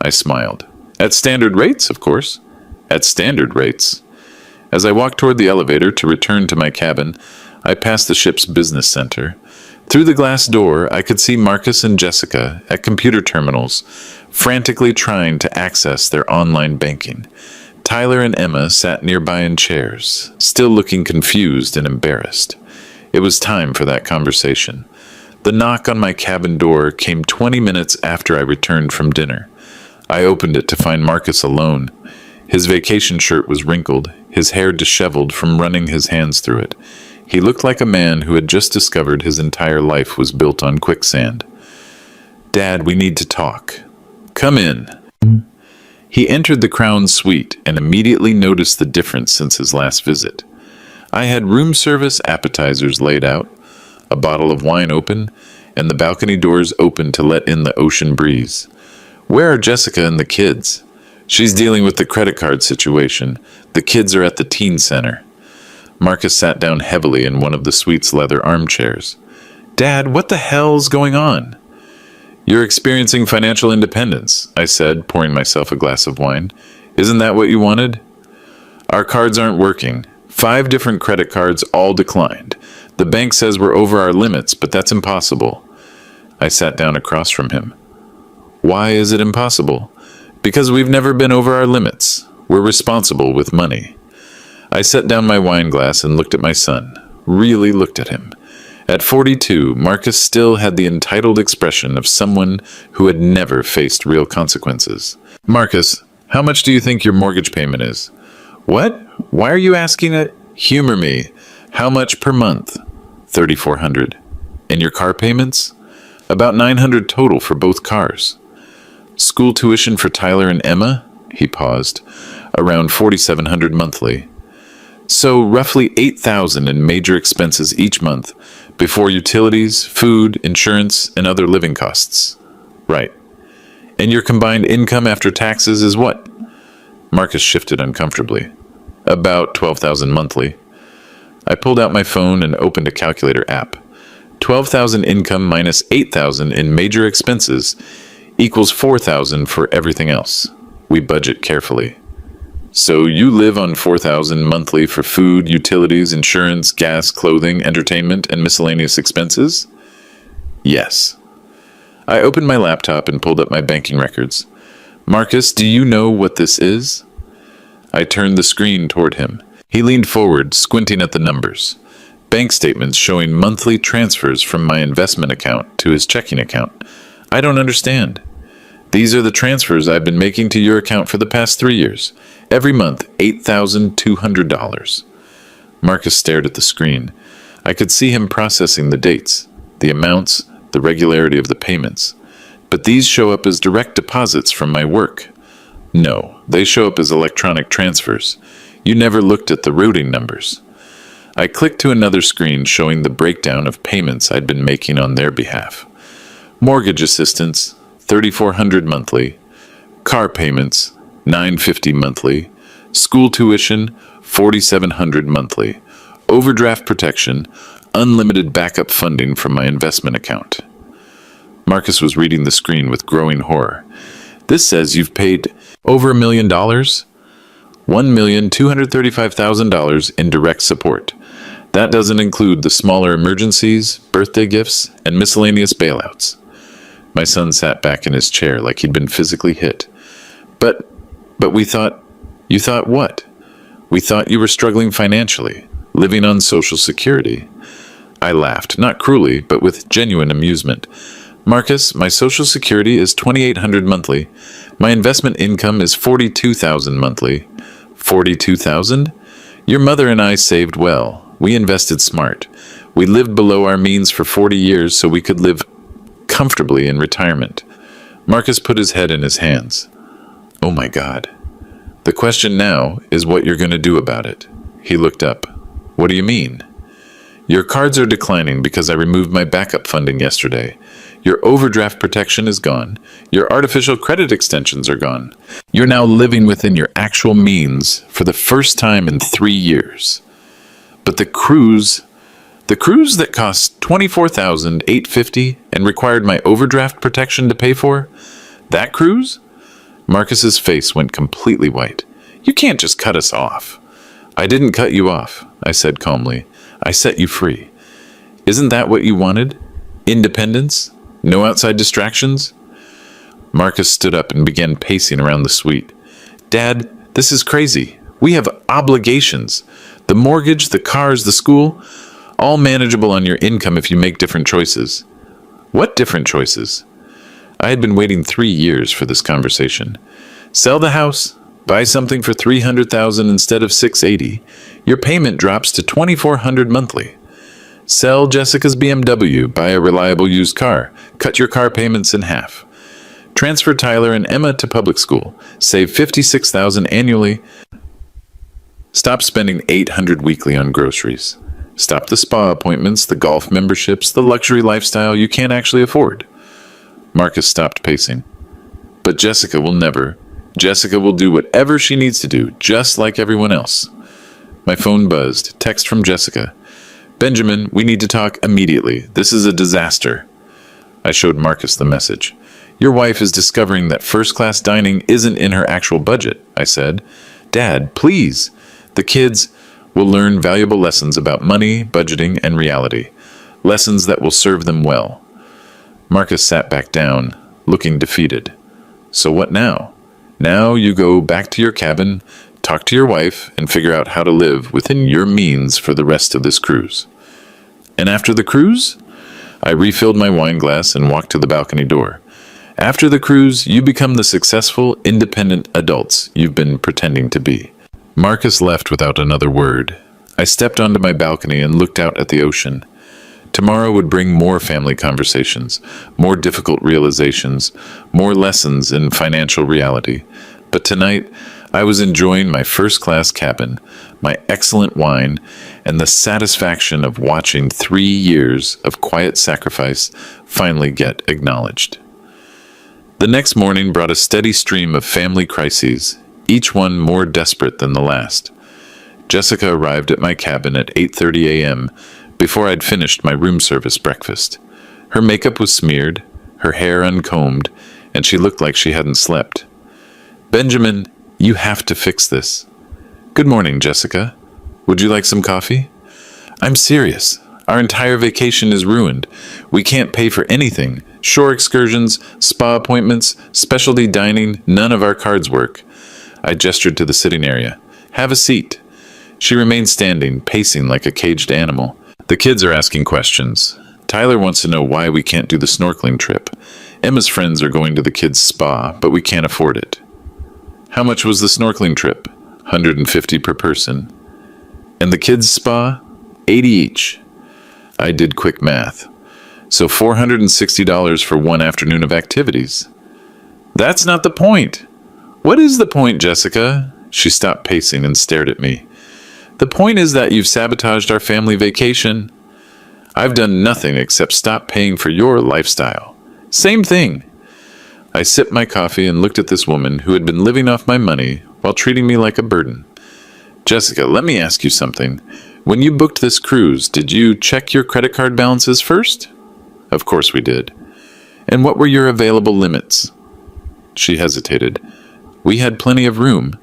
I smiled. At standard rates, of course. At standard rates. As I walked toward the elevator to return to my cabin, I passed the ship's business center. Through the glass door, I could see Marcus and Jessica at computer terminals, frantically trying to access their online banking. Tyler and Emma sat nearby in chairs, still looking confused and embarrassed. It was time for that conversation. The knock on my cabin door came 20 minutes after I returned from dinner. I opened it to find Marcus alone. His vacation shirt was wrinkled, his hair disheveled from running his hands through it. He looked like a man who had just discovered his entire life was built on quicksand. Dad, we need to talk. Come in. He entered the Crown Suite and immediately noticed the difference since his last visit. I had room service appetizers laid out, a bottle of wine open, and the balcony doors open to let in the ocean breeze. Where are Jessica and the kids? She's dealing with the credit card situation. The kids are at the teen center. Marcus sat down heavily in one of the suite's leather armchairs. Dad, what the hell's going on? You're experiencing financial independence, I said, pouring myself a glass of wine. Isn't that what you wanted? Our cards aren't working. 5 different credit cards all declined. The bank says we're over our limits, but that's impossible. I sat down across from him. Why is it impossible? Because we've never been over our limits. We're responsible with money. I set down my wine glass and looked at my son. Really looked at him. At 42, Marcus still had the entitled expression of someone who had never faced real consequences. Marcus, how much do you think your mortgage payment is? What? Why are you asking it? Humor me. How much per month? $3,400. And your car payments? About $900 total for both cars. School tuition for Tyler and Emma? He paused. Around $4,700 monthly. So roughly $8,000 in major expenses each month, before utilities, food, insurance, and other living costs. Right. And your combined income after taxes is what? Marcus shifted uncomfortably. About $12,000 monthly. I pulled out my phone and opened a calculator app. $12,000 income minus $8,000 in major expenses equals $4,000 for everything else. We budget carefully. So you live on $4,000 monthly for food, utilities, insurance, gas, clothing, entertainment, and miscellaneous expenses? Yes. I opened my laptop and pulled up my banking records. Marcus, do you know what this is? I turned the screen toward him. He leaned forward, squinting at the numbers. Bank statements showing monthly transfers from my investment account to his checking account. I don't understand. These are the transfers I've been making to your account for the past 3 years. Every month, $8,200. Marcus stared at the screen. I could see him processing the dates, the amounts, the regularity of the payments. But these show up as direct deposits from my work. No, they show up as electronic transfers. You never looked at the routing numbers. I clicked to another screen showing the breakdown of payments I'd been making on their behalf. Mortgage assistance, $3,400 monthly. Car payments, $950 monthly. School tuition, $4,700 monthly. Overdraft protection, unlimited backup funding from my investment account. Marcus was reading the screen with growing horror. This says you've paid over $1 million? $1,235,000 in direct support. That doesn't include the smaller emergencies, birthday gifts, and miscellaneous bailouts. My son sat back in his chair like he'd been physically hit. But we thought... You thought what? We thought you were struggling financially, living on Social Security. I laughed, not cruelly, but with genuine amusement. Marcus, my Social Security is $2,800 monthly. My investment income is $42,000 monthly. $42,000? Your mother and I saved well. We invested smart. We lived below our means for 40 years so we could live comfortably in retirement. Marcus put his head in his hands. Oh my God. The question now is what you're going to do about it. He looked up. What do you mean? Your cards are declining because I removed my backup funding yesterday. Your overdraft protection is gone. Your artificial credit extensions are gone. You're now living within your actual means for the first time in 3 years. But the cruise that cost $24,850 and required my overdraft protection to pay for, that cruise? Marcus's face went completely white. You can't just cut us off. I didn't cut you off, I said calmly. I set you free. Isn't that what you wanted? Independence? No outside distractions? Marcus stood up and began pacing around the suite. Dad, this is crazy. We have obligations. The mortgage, the cars, the school, all manageable on your income if you make different choices. What different choices? I had been waiting 3 years for this conversation. Sell the house, buy something for $300,000 instead of $680. Your payment drops to $2,400 monthly. Sell Jessica's BMW, buy a reliable used car, cut your car payments in half. Transfer Tyler and Emma to public school, save $56,000 annually. Stop spending $800 weekly on groceries. Stop the spa appointments, the golf memberships, the luxury lifestyle you can't actually afford. Marcus stopped pacing. But Jessica will never. Jessica will do whatever she needs to do, just like everyone else. My phone buzzed. Text from Jessica. Benjamin, we need to talk immediately. This is a disaster. I showed Marcus the message. Your wife is discovering that first-class dining isn't in her actual budget, I said. Dad, please. The kids will learn valuable lessons about money, budgeting, and reality. Lessons that will serve them well. Marcus sat back down, looking defeated. So what now? Now you go back to your cabin, talk to your wife, and figure out how to live within your means for the rest of this cruise. And after the cruise? I refilled my wine glass and walked to the balcony door. After the cruise, you become the successful, independent adults you've been pretending to be. Marcus left without another word. I stepped onto my balcony and looked out at the ocean. Tomorrow would bring more family conversations, more difficult realizations, more lessons in financial reality. But tonight, I was enjoying my first-class cabin, my excellent wine, and the satisfaction of watching 3 years of quiet sacrifice finally get acknowledged. The next morning brought a steady stream of family crises, each one more desperate than the last. Jessica arrived at my cabin at 8:30 a.m., before I'd finished my room service breakfast. Her makeup was smeared, her hair uncombed, and she looked like she hadn't slept. "Benjamin, you have to fix this." "Good morning, Jessica. Would you like some coffee?" "I'm serious. Our entire vacation is ruined. We can't pay for anything. Shore excursions, spa appointments, specialty dining, none of our cards work." I gestured to the sitting area. "Have a seat." She remained standing, pacing like a caged animal. "The kids are asking questions. Tyler wants to know why we can't do the snorkeling trip. Emma's friends are going to the kids' spa, but we can't afford it." "How much was the snorkeling trip?" $150 per person. "And the kids' spa?" $80 each. I did quick math. So $460 for one afternoon of activities. "That's not the point." "What is the point, Jessica?" She stopped pacing and stared at me. "The point is that you've sabotaged our family vacation." "I've done nothing except stop paying for your lifestyle." "Same thing." I sipped my coffee and looked at this woman who had been living off my money while treating me like a burden. "Jessica, let me ask you something. When you booked this cruise, did you check your credit card balances first?" "Of course we did." "And what were your available limits?" She hesitated. "We had plenty of room."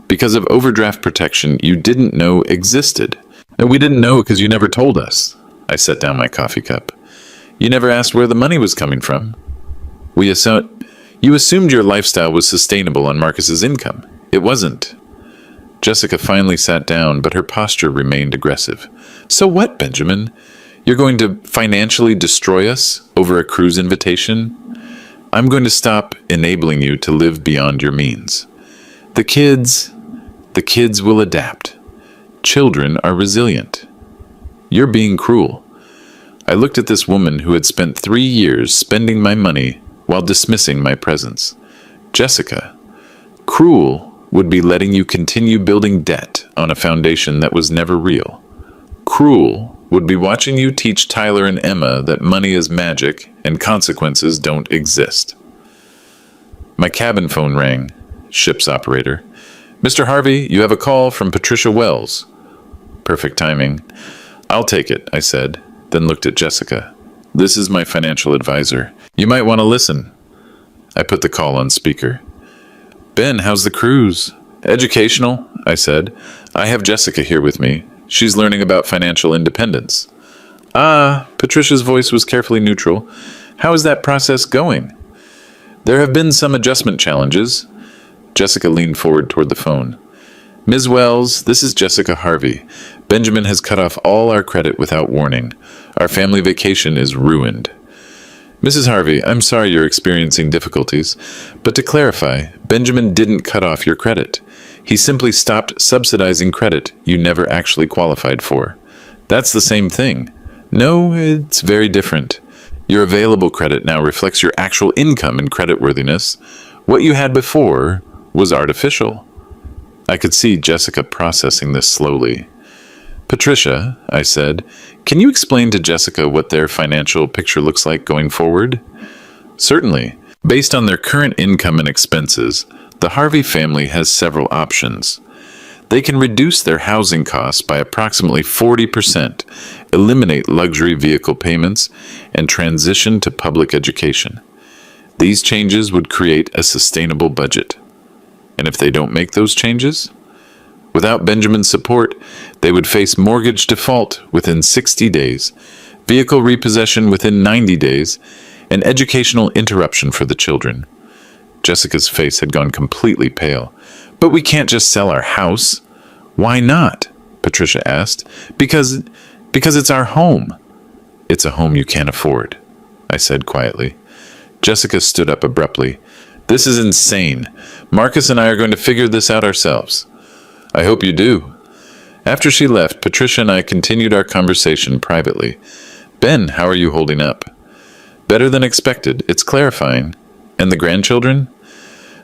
"Because of overdraft protection you didn't know existed." "No, we didn't know because you never told us." I set down my coffee cup. "You never asked where the money was coming from." You assumed your lifestyle was sustainable on Marcus's income. It wasn't." Jessica finally sat down, but her posture remained aggressive. "So what, Benjamin? You're going to financially destroy us over a cruise invitation? I'm going to stop enabling you to live beyond your means. The kids will adapt. Children are resilient. You're being cruel." I looked at this woman who had spent 3 years spending my money while dismissing my presence. "Jessica, cruel would be letting you continue building debt on a foundation that was never real. Cruel would be watching you teach Tyler and Emma that money is magic and consequences don't exist." My cabin phone rang. Ship's operator. "Mr. Harvey, you have a call from Patricia Wells." Perfect timing. "I'll take it," I said, then looked at Jessica. "This is my financial advisor. You might want to listen." I put the call on speaker. "Ben, how's the cruise?" "Educational," I said. "I have Jessica here with me. She's learning about financial independence." "Ah," Patricia's voice was carefully neutral. "How is that process going?" "There have been some adjustment challenges." Jessica leaned forward toward the phone. "Ms. Wells, this is Jessica Harvey. Benjamin has cut off all our credit without warning. Our family vacation is ruined." "Mrs. Harvey, I'm sorry you're experiencing difficulties, but to clarify, Benjamin didn't cut off your credit. He simply stopped subsidizing credit you never actually qualified for." "That's the same thing." "No, it's very different. Your available credit now reflects your actual income and creditworthiness. What you had before was artificial." I could see Jessica processing this slowly. "Patricia," I said, "can you explain to Jessica what their financial picture looks like going forward?" "Certainly. Based on their current income and expenses, the Harvey family has several options. They can reduce their housing costs by approximately 40%, eliminate luxury vehicle payments, and transition to public education. These changes would create a sustainable budget. And if they don't make those changes? Without Benjamin's support, they would face mortgage default within 60 days, vehicle repossession within 90 days, and educational interruption for the children." Jessica's face had gone completely pale. "But we can't just sell our house." "Why not?" Patricia asked. Because it's our home." "It's a home you can't afford," I said quietly. Jessica stood up abruptly. "This is insane. Marcus and I are going to figure this out ourselves." "I hope you do." After she left, Patricia and I continued our conversation privately. "Ben, how are you holding up?" "Better than expected. It's clarifying." "And the grandchildren?"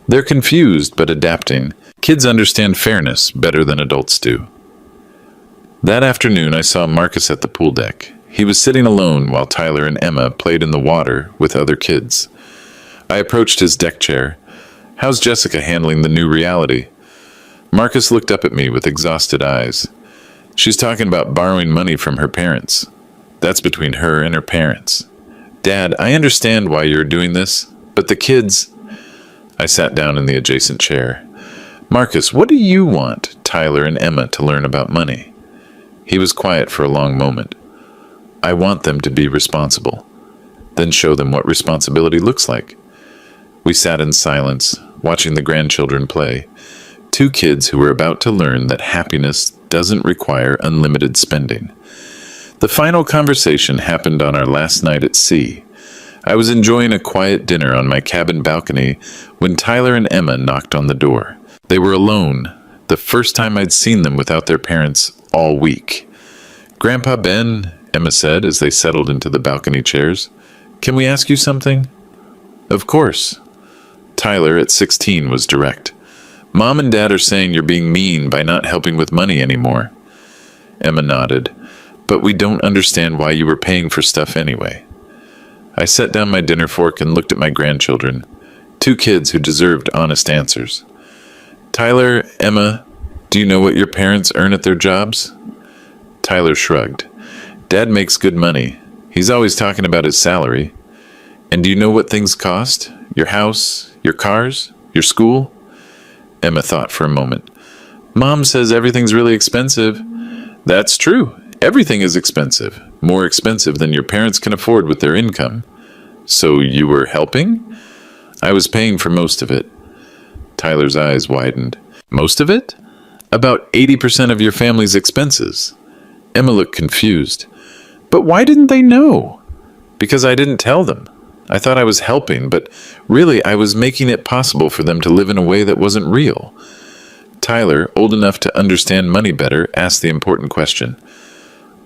"They're confused, but adapting. Kids understand fairness better than adults do." That afternoon, I saw Marcus at the pool deck. He was sitting alone while Tyler and Emma played in the water with other kids. I approached his deck chair. "How's Jessica handling the new reality?" Marcus looked up at me with exhausted eyes. "She's talking about borrowing money from her parents. That's between her and her parents." "Dad, I understand why you're doing this. But the kids... I sat down in the adjacent chair. Marcus, what do you want Tyler and Emma to learn about money? He was quiet for a long moment. I want them to be responsible. Then show them what responsibility looks like. We sat in silence, watching the grandchildren play. Two kids who were about to learn that happiness doesn't require unlimited spending. The final conversation happened on our last night at sea. I was enjoying a quiet dinner on my cabin balcony when Tyler and Emma knocked on the door. They were alone, the first time I'd seen them without their parents all week. Grandpa Ben, Emma said as they settled into the balcony chairs, can we ask you something? Of course. Tyler, at 16, was direct. Mom and Dad are saying you're being mean by not helping with money anymore. Emma nodded. But we don't understand why you were paying for stuff anyway. I set down my dinner fork and looked at my grandchildren, two kids who deserved honest answers. Tyler, Emma, do you know what your parents earn at their jobs? Tyler shrugged. Dad makes good money. He's always talking about his salary. And do you know what things cost? Your house, your cars, your school? Emma thought for a moment. Mom says everything's really expensive. That's true. Everything is expensive. More expensive than your parents can afford with their income. So you were helping? I was paying for most of it. Tyler's eyes widened. Most of it? About 80% of your family's expenses. Emma looked confused. But why didn't they know? Because I didn't tell them. I thought I was helping, but really I was making it possible for them to live in a way that wasn't real. Tyler, old enough to understand money better, asked the important question.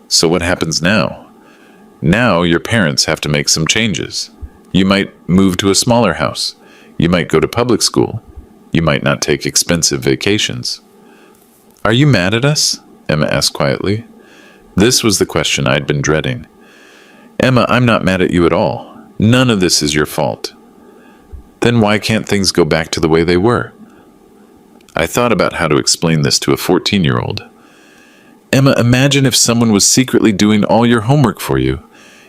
So what happens now? Now your parents have to make some changes. You might move to a smaller house. You might go to public school. You might not take expensive vacations. Are you mad at us? Emma asked quietly. This was the question I'd been dreading. Emma, I'm not mad at you at all. None of this is your fault. Then why can't things go back to the way they were? I thought about how to explain this to a 14-year-old. Emma, imagine if someone was secretly doing all your homework for you.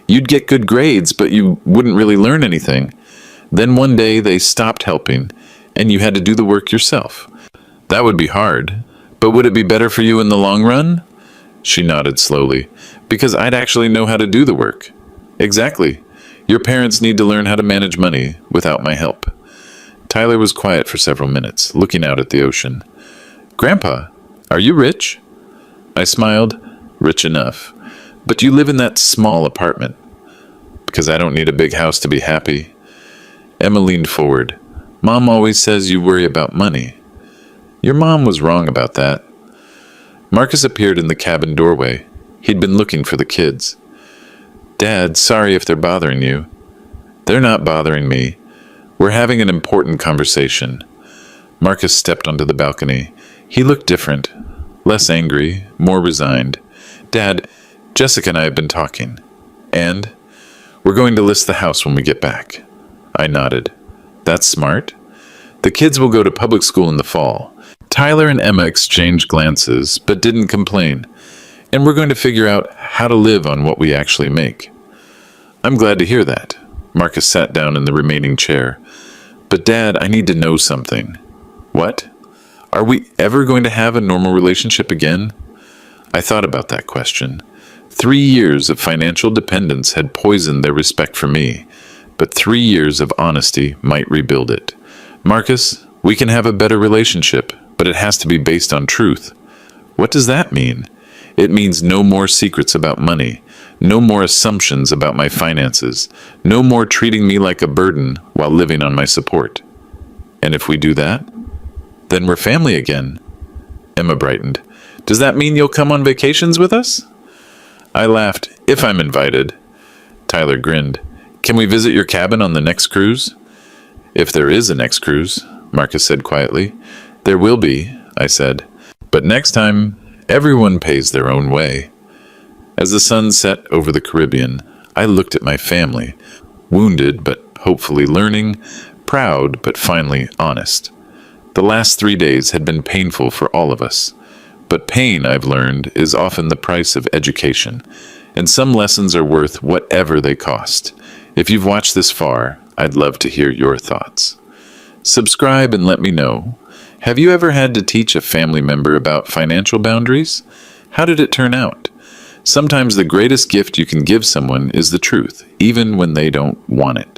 You'd get good grades, but you wouldn't really learn anything. Then one day they stopped helping, and you had to do the work yourself. That would be hard, but would it be better for you in the long run? She nodded slowly. Because I'd actually know how to do the work. Exactly. Your parents need to learn how to manage money without my help. Tyler was quiet for several minutes, looking out at the ocean. Grandpa, are you rich? I smiled. Rich enough. But you live in that small apartment. Because I don't need a big house to be happy. Emma leaned forward. Mom always says you worry about money. Your mom was wrong about that. Marcus appeared in the cabin doorway. He'd been looking for the kids. Dad, sorry if they're bothering you. They're not bothering me. We're having an important conversation. Marcus stepped onto the balcony. He looked different. Less angry, more resigned. Dad, Jessica and I have been talking. And? We're going to list the house when we get back. I nodded. That's smart. The kids will go to public school in the fall. Tyler and Emma exchanged glances, but didn't complain. And we're going to figure out how to live on what we actually make. I'm glad to hear that. Marcus sat down in the remaining chair. But Dad, I need to know something. What? Are we ever going to have a normal relationship again? I thought about that question. 3 years of financial dependence had poisoned their respect for me, but 3 years of honesty might rebuild it. Marcus, we can have a better relationship, but it has to be based on truth. What does that mean? It means no more secrets about money, no more assumptions about my finances, no more treating me like a burden while living on my support. And if we do that, then we're family again. Emma brightened. Does that mean you'll come on vacations with us? I laughed. If I'm invited. Tyler grinned. Can we visit your cabin on the next cruise? If there is a next cruise, Marcus said quietly. There will be, I said. But next time, everyone pays their own way. As the sun set over the Caribbean, I looked at my family, wounded but hopefully learning, proud but finally honest. The last 3 days had been painful for all of us. But pain, I've learned, is often the price of education, and some lessons are worth whatever they cost. If you've watched this far, I'd love to hear your thoughts. Subscribe and let me know. Have you ever had to teach a family member about financial boundaries? How did it turn out? Sometimes the greatest gift you can give someone is the truth, even when they don't want it.